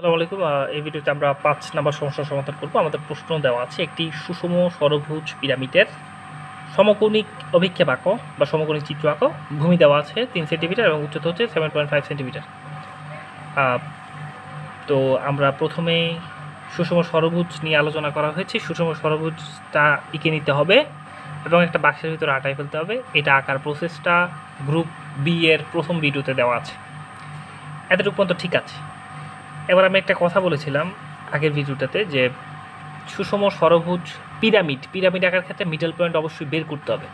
আসসালামু আলাইকুম। এই ভিডিওতে আমরা ৫ নাম্বার সমস্যার সমাধান করব। আমাদের প্রশ্ন দেওয়া আছে একটি সুষম ষড়ভুজ পিরামিডের সমকোণিক অভিক্ষেপ আঁকো বা সমকোণিক চিত্র আঁকো। ভূমি দেওয়া আছে ৩ সেন্টিমিটার এবং উচ্চতা হচ্ছে 7.5 সেন্টিমিটার। তো আমরা প্রথমেই সুষম ষড়ভুজ নিয়ে আলোচনা করা হয়েছে। সুষম ষড়ভুজটা এঁকে নিতে হবে এবং একটা বাক্সের ভিতরে আটায় ফেলতে হবে। এটা আঁকার প্রসেসটা গ্রুপ বি এর প্রথম ভিডিওতে দেওয়া আছে। এতটুকু পর্যন্ত ঠিক আছে। এবার আমি একটা কথা বলেছিলাম আগের ভিডিওটাতে যে সুষম ষড়ভুজ পিরামিড আঁকার ক্ষেত্রে মিডল পয়েন্ট অবশ্যই বের করতে হবে।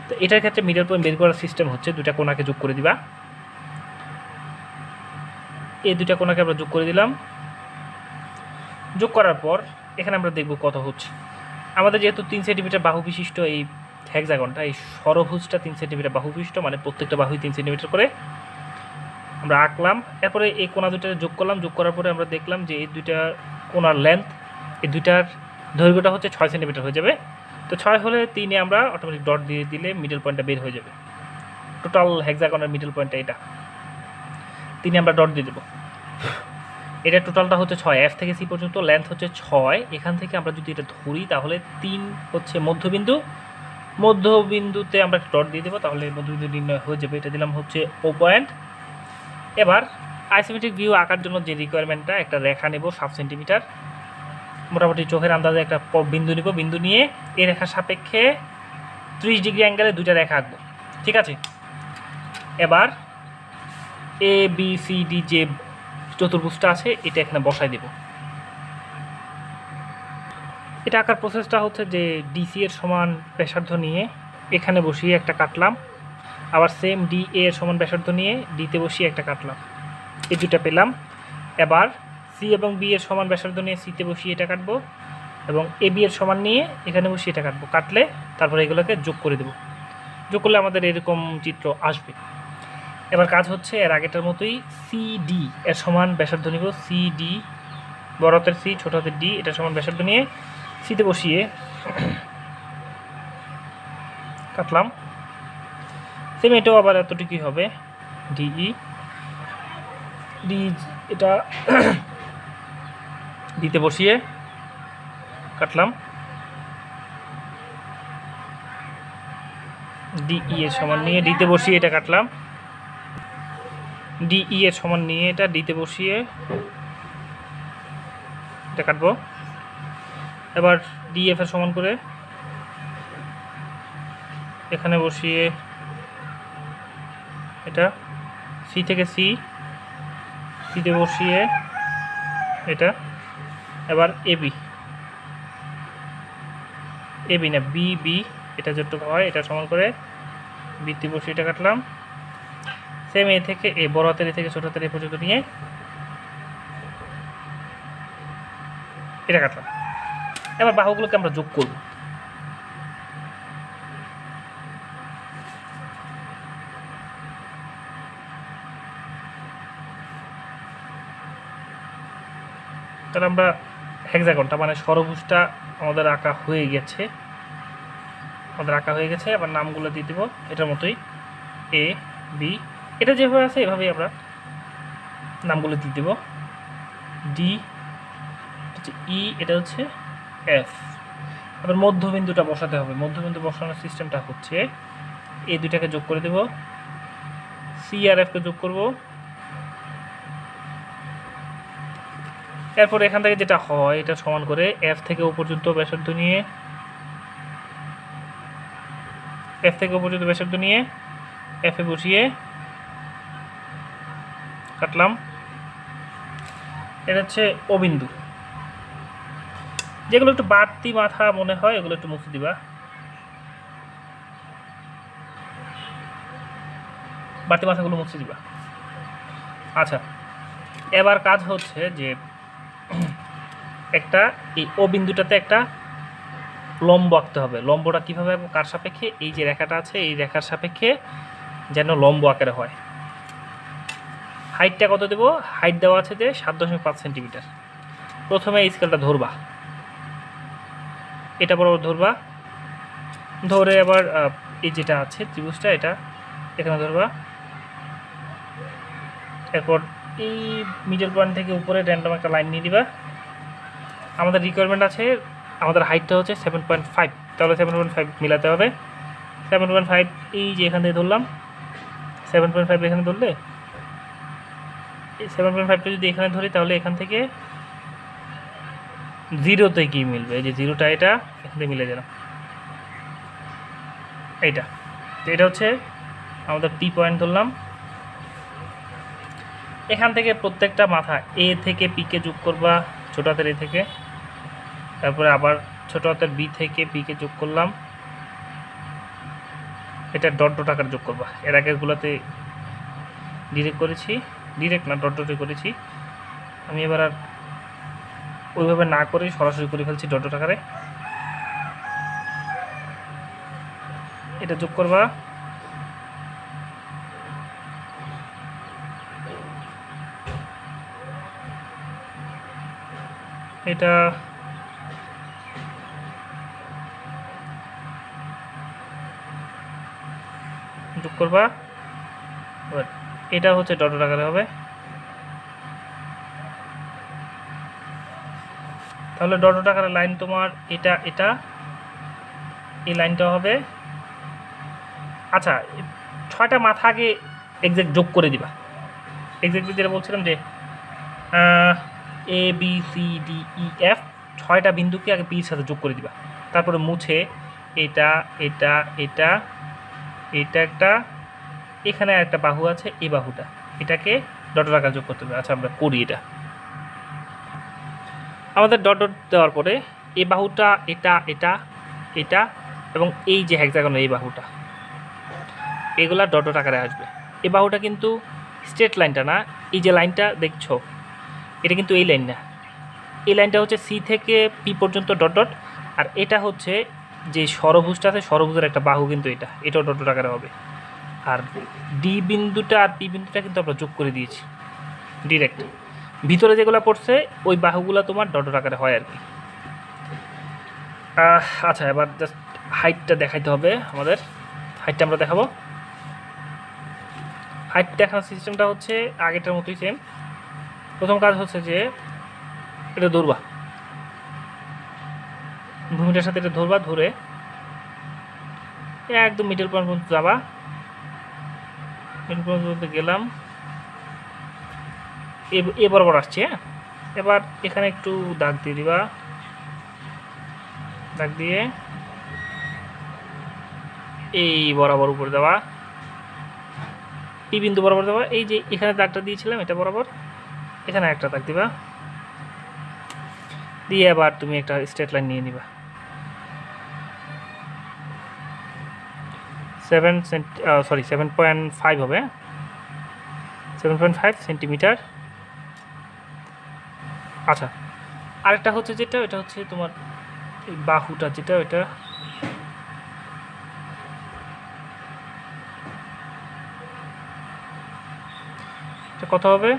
তো এটার ক্ষেত্রে মিডল পয়েন্ট বের করার সিস্টেম হচ্ছে দুটা কোণাকে যোগ করে দিবা। এই দুটা কোণাকে আমরা যোগ করে দিলাম। যোগ করার পর এখানে আমরা দেখব কত হচ্ছে। আমাদের যেহেতু ৩ সেন্টিমিটার বাহু বিশিষ্ট এই হেক্সাগনটা, এই ষড়ভুজটা 3 সেন্টিমিটার বাহু বিশিষ্ট, মানে প্রত্যেকটা বাহুই 3 সেন্টিমিটার করে আমরা আঁকলাম। এরপরে এই কোণা দুইটা যোগ করলাম। যোগ করার পরে আমরা দেখলাম যে এই দুইটা কোণার লেন্থ, এই দুইটার দৈর্ঘ্যটা হচ্ছে 6 সেন্টিমিটার হয়ে যাবে। তো 6 হলে 3-এ আমরা অটোমেটিক ডট দিয়ে দিলে মিডল পয়েন্টটা বের হয়ে যাবে। টোটাল হেক্সাগনের মিডল পয়েন্টটা এটা 3-এ আমরা ডট দিয়ে দেবো। এটা টোটালটা হচ্ছে 6, এফ থেকে সি পর্যন্ত লেন্থ হচ্ছে 6। এখান থেকে আমরা যদি এটা ধরি তাহলে 3 হচ্ছে মধ্যবিন্দুতে আমরা ডট দিয়ে দেবো, তাহলে মধ্যবিন্দু নির্ণয় হয়ে যাবে। এটা দিলাম হচ্ছে ও পয়েন্ট। এবার আইসোমেট্রিক ভিউ আঁকার জন্য যে রিকোয়ারমেন্টটা, একটা রেখা নেব 7 সেন্টিমিটার, মোটামুটি চোখের আন্দাজে একটা বিন্দু নিব। বিন্দু নিয়ে এই রেখার সাপেক্ষে 30 ডিগ্রি অ্যাঙ্গেলে দুইটা রেখা আঁকবো। ঠিক আছে। এবার এ বি সি ডি যে চতুর্ভুজটা আছে এটা এখানে বসাই দেব। এটা আঁকার প্রসেসটা হচ্ছে যে ডিসি এর সমান ব্যাসার্ধ নিয়ে এখানে বসিয়ে একটা কাটলাম, আবার সেম ডি এ এর সমান ব্যাসার্ধ নিয়ে ডিতে বসিয়ে একটা কাটলাম। এই দুটা পেলাম। এবার সি এবং বি এর সমান ব্যাসার্ধ নিয়ে সিতে বসিয়ে এটা কাটবো এবং এ বি এর সমান নিয়ে এখানে বসিয়ে এটা কাটবো। কাটলে তারপরে এগুলোকে যোগ করে দেব। যোগ করলে আমাদের এরকম চিত্র আসবে। এবার কাজ হচ্ছে এর আগেটার মতোই সিডি এর সমান ব্যাসার্ধ নিব। সিডি, বড় হাতের সি ছোট হাতের ডি, এটা সমান ব্যাসার্ধ নিয়ে সিতে বসিয়ে কাটলাম। সেম এটাও আবার এতটুকুই হবে। ডিই ডি, এটা ডিতে বসিয়ে কাটলাম। ডিই এর সমান নিয়ে ডিতে বসিয়ে এটা কাটলাম। ডিই এর সমান নিয়ে এটা ডিতে বসিয়ে এটা কাটবো। এবার ডিএফ এর সমান করে এখানে বসিয়ে এটা সি থেকে সিতে বসিয়ে এটা। এবার এবি না বি, এটা যতটুকু হয় এটা সমান করে বিতে বসিয়ে এটা কাটলাম। সেম এ থেকে এ, বড় হাতের এ থেকে ছোট হাতের এ পর্যন্ত নিয়ে এটা কাটলাম। এবার বাহুগুলোকে আমরা যোগ করব। তাহলে আমরা হেক্সাগনটা মানে ষড়ভুজটা আমাদের আঁকা হয়ে গেছে। এবার নামগুলো দিয়ে দেবো এটার মতোই, এ বি, এটা যেভাবে আছে এভাবেই আমরা নামগুলো দিয়ে দেবো। ডি হচ্ছে ই, এটা হচ্ছে এফ। এবার মধ্যবিন্দুটা বসাতে হবে। মধ্যবিন্দু বসানোর সিস্টেমটা হচ্ছে এই দুইটাকে যোগ করে দেব, সি আর এফকে যোগ করব। এরপর এখান থেকে যেটা হয় এটা সমান করে এফ থেকে ও পর্যন্ত ব্যাসার্ধ নিয়ে এফে বসিয়ে কাটলাম। এটা হচ্ছে ও বিন্দু। যেগুলো একটু বাড়তি মাথা মনে হয় এগুলো একটু মুছে দিবা। বাড়তি মাথাগুলো মুছে দিবা। আচ্ছা, এবার কাজ হচ্ছে যে একটা এই ও বিন্দুটাতে একটা লম্ব আঁকতে হবে। লম্বটা কীভাবে আঁকবো, কার সাপেক্ষে? এই যে রেখাটা আছে এই রেখার সাপেক্ষে যেন লম্ব আকারে হয়। হাইটটা কত দেবো? হাইট দেওয়া আছে যে 7.5 সেন্টিমিটার। প্রথমে এই স্কেলটা ধরবা, এটা বরাবর ধরবা। ধরে আবার এই যেটা আছে ত্রিভুজটা এটা এখানে ধরবা। এরপর এই মিডল পয়েন্ট থেকে উপরে র্যান্ডম একটা লাইন নিয়ে দিবা। আমাদের রিকোয়ারমেন্ট আছে, আমাদের হাইটটা হচ্ছে 7.5, তাহলে 7.5 মিলাতে হবে। 7.5 এই যে এখান থেকে ধরলাম, 7.5 এখানে ধরলে, এই 7.5টা যদি এখানে ধরি তাহলে এখান থেকে 0তে কি মিলবে, এই যে 0টা এটা এখান থেকে মিলে গেলাম এইটা। তো এটা হচ্ছে আমাদের পি পয়েন্ট ধরলাম। এখান থেকে প্রত্যেকটা মাথা এ থেকে পিকে যোগ করবা, ছোটো হাতের এ থেকে, তারপরে আবার ছোটো হাতের বি থেকে পিকে যোগ করলাম, এটা ডট ডট আকারে যোগ করবা। এর আগেরগুলোতে ডিরেক্ট করেছি, ডিরেক্ট না ডট ডটে করেছি, আমি এবার আর ওইভাবে না করে সরাসরি করে ফেলছি ডট ডট আকারে। এটা যোগ করবা, এটা যোগ করবা, এটা হচ্ছে ডট ডট আকারে হবে। তাহলে ডট ডট আকারে লাইন তোমার এটা এটা এই লাইনটা হবে। আচ্ছা, 6টা মাথা আগে এক্সাক্ট যোগ করে দিবা। এক্সাক্টলি যেটা বলছিলাম যে A B C D E F 6টা বিন্দুকে আগে পির সাথে যোগ করে দিবা, তারপরে মুছে এটা এটা এটা এটা একটা, এখানে একটা বাহু আছে, এই বাহুটা এটাকে ডট ডট আকারে যোগ করতে হবে। আচ্ছা আমরা করি এটা। আমাদের ডট ডট দেওয়ার পরে এই বাহুটা এটা এটা এটা এবং এই যে হেক্সাগন এই বাহুটা, এগুলা ডট ডট আকারে আসবে। এই বাহুটা কিন্তু স্ট্রেট লাইনটা না, এই যে লাইনটা দেখছো এটা কিন্তু এই লাইন না, এই লাইনটা হচ্ছে সি থেকে পি পর্যন্ত ডট ডট, আর এটা হচ্ছে যে ষড়ভুজটা আছে ষড়ভুজের একটা বাহু, কিন্তু এটাও ডট ডট আকারে হবে। আর ডি বিন্দুটা আর পি বিন্দুটা কিন্তু আমরা যোগ করে দিয়েছি ডিরেক্ট। ভিতরে যেগুলো পড়ছে ওই বাহুগুলো তোমার ডট ডট আকারে হয় আর কি। আচ্ছা এবার জাস্ট হাইটটা দেখাইতে হবে। আমাদের হাইটটা আমরা দেখাবো। হাইট দেখানোর সিস্টেমটা হচ্ছে আগেরটার মতোই সেম। প্রথম কাজ হচ্ছে যে এটা ধরবা, ভূমিটার সাথে এটা ধরবা, ধরে একদম মিডল পয়েন্ট পর্যন্ত যাবা। মিডল পয়েন্ট পর্যন্ত গেলাম, এ বরাবর আসছে। হ্যাঁ, এবার এখানে একটু দাগ দিয়ে দিবা, দাগ দিয়ে এই বরাবর উপরে দেওয়া, পি বিন্দু বরাবর দেওয়া। এই যে এখানে দাগটা দিয়েছিলাম এটা বরাবর, এখানে একটা দাগ দিবা, দিয়ে আবার তুমি একটা স্ট্রেট লাইন নিয়ে নিবা। 7.5 হবে, 7.5 সেন্টিমিটার। আচ্ছা, আরেকটা হচ্ছে যেটা, এটা হচ্ছে তোমার এই বাহুটা যেটা, ওইটা কত হবে?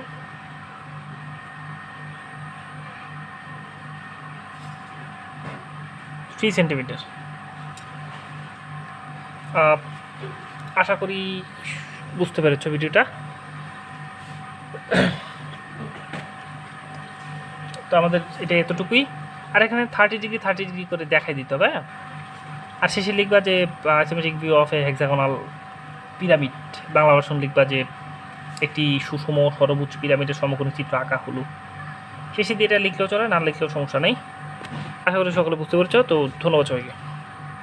3 সেন্টিমিটার। আশা করি বুঝতে পেরেছো ভিডিওটা। তো আমাদের এটা এতটুকুই। আর এখানে 30 ডিগ্রি করে দেখাই দিতে হবে। আর শেষে লিখবা যে isometric view of A hexagonal pyramid, Bangla version লিখবা যে একটি সুষম ষড়ভুজ পিরামিডের সমকোণী চিত্র আঁকা হলো। শেষে দিয়ে এটা লিখলেও চলে, না লিখলেও সমস্যা নেই। আশা করি সকলে বুঝতে পেরেছো। তো ধন্যবাদ সবাইকে।